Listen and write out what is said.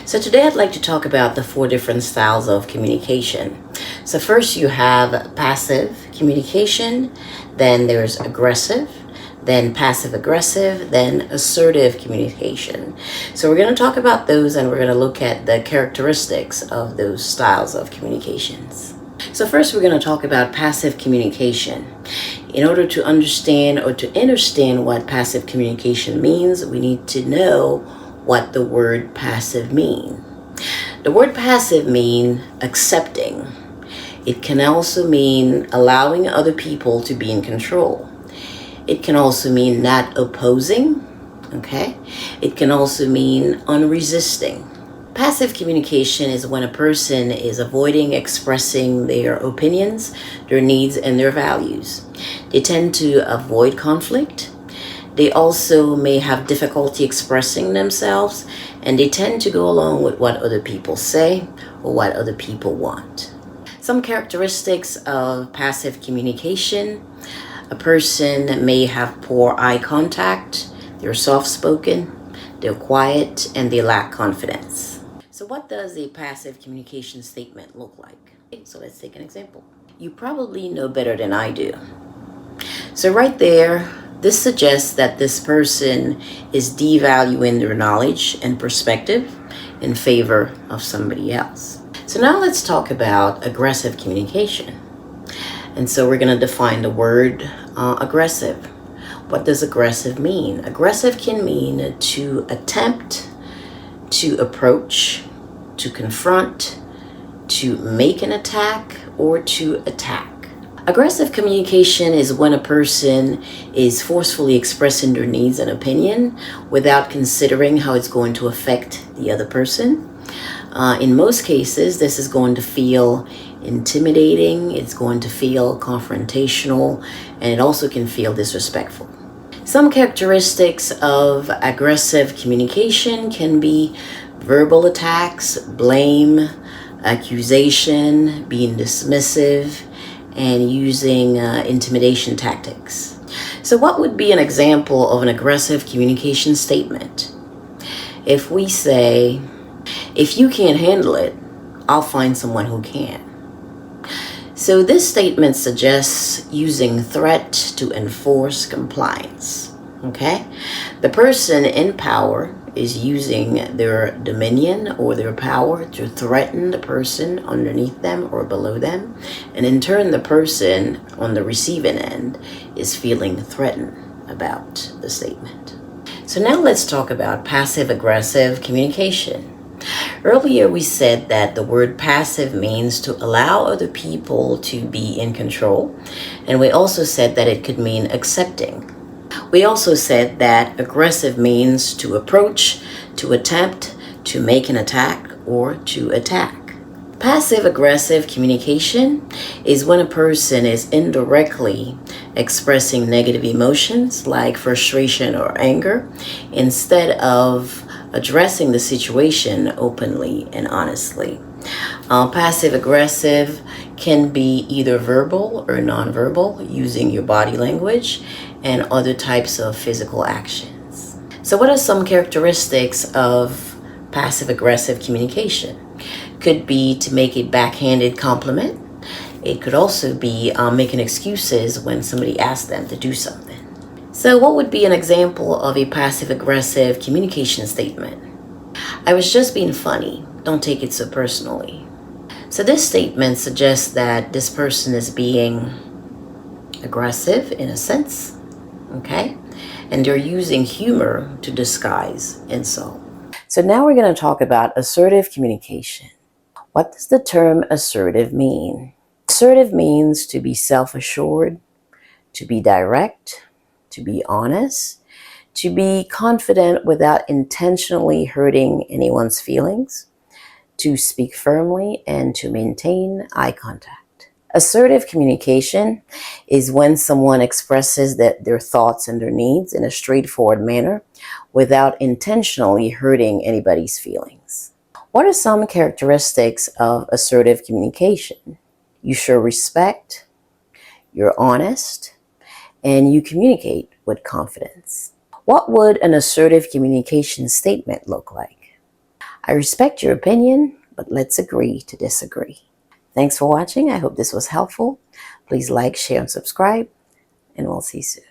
So today I'd like to talk about the 4 different styles of communication. So first you have passive communication, then there's aggressive, then passive aggressive, then assertive communication. So we're going to talk about those and we're going to look at the characteristics of those styles of communications. So first we're going to talk about passive communication. In order to understand or to understand what passive communication means, we need to know what the word passive means. The word passive means accepting. It can also mean allowing other people to be in control. It can also mean not opposing, okay? It can also mean unresisting. Passive communication is when a person is avoiding expressing their opinions, their needs, and their values. They tend to avoid conflict. They also may have difficulty expressing themselves, and they tend to go along with what other people say or what other people want. Some characteristics of passive communication: a person may have poor eye contact, they're soft-spoken, they're quiet, and they lack confidence. So what does a passive communication statement look like? Okay, so let's take an example. You probably know better than I do. So right there, this suggests that this person is devaluing their knowledge and perspective in favor of somebody else. So now let's talk about aggressive communication. And so we're going to define the word aggressive. What does aggressive mean? Aggressive can mean to attempt, to approach, to confront, to make an attack, or to attack. Aggressive communication is when a person is forcefully expressing their needs and opinion without considering how it's going to affect the other person. In most cases, this is going to feel intimidating, it's going to feel confrontational, and it also can feel disrespectful. Some characteristics of aggressive communication can be verbal attacks, blame, accusation, being dismissive, and using intimidation tactics. So what would be an example of an aggressive communication statement? If we say, if you can't handle it, I'll find someone who can. So this statement suggests using threat to enforce compliance, okay? The person in power is using their dominion or their power to threaten the person underneath them or below them. And in turn, the person on the receiving end is feeling threatened about the statement. So now let's talk about passive-aggressive communication. Earlier we said that the word passive means to allow other people to be in control. And we also said that it could mean accepting. We also said that aggressive means to approach, to attempt, to make an attack, or to attack. Passive-aggressive communication is when a person is indirectly expressing negative emotions like frustration or anger instead of addressing the situation openly and honestly. Passive-aggressive can be either verbal or nonverbal, using your body language and other types of physical actions. So what are some characteristics of passive-aggressive communication? Could be to make a backhanded compliment. It could also be making excuses when somebody asks them to do something. So what would be an example of a passive-aggressive communication statement? I was just being funny. Don't take it so personally. So this statement suggests that this person is being aggressive in a sense, okay? And they're using humor to disguise insult. So now we're going to talk about assertive communication. What does the term assertive mean? Assertive means to be self-assured, to be direct, to be honest, to be confident without intentionally hurting anyone's feelings, to speak firmly, and to maintain eye contact. Assertive communication is when someone expresses their thoughts and their needs in a straightforward manner without intentionally hurting anybody's feelings. What are some characteristics of assertive communication? You show respect, you're honest, and you communicate with confidence. What would an assertive communication statement look like? I respect your opinion, but let's agree to disagree. Thanks for watching. I hope this was helpful. Please like, share, and subscribe, and we'll see you soon.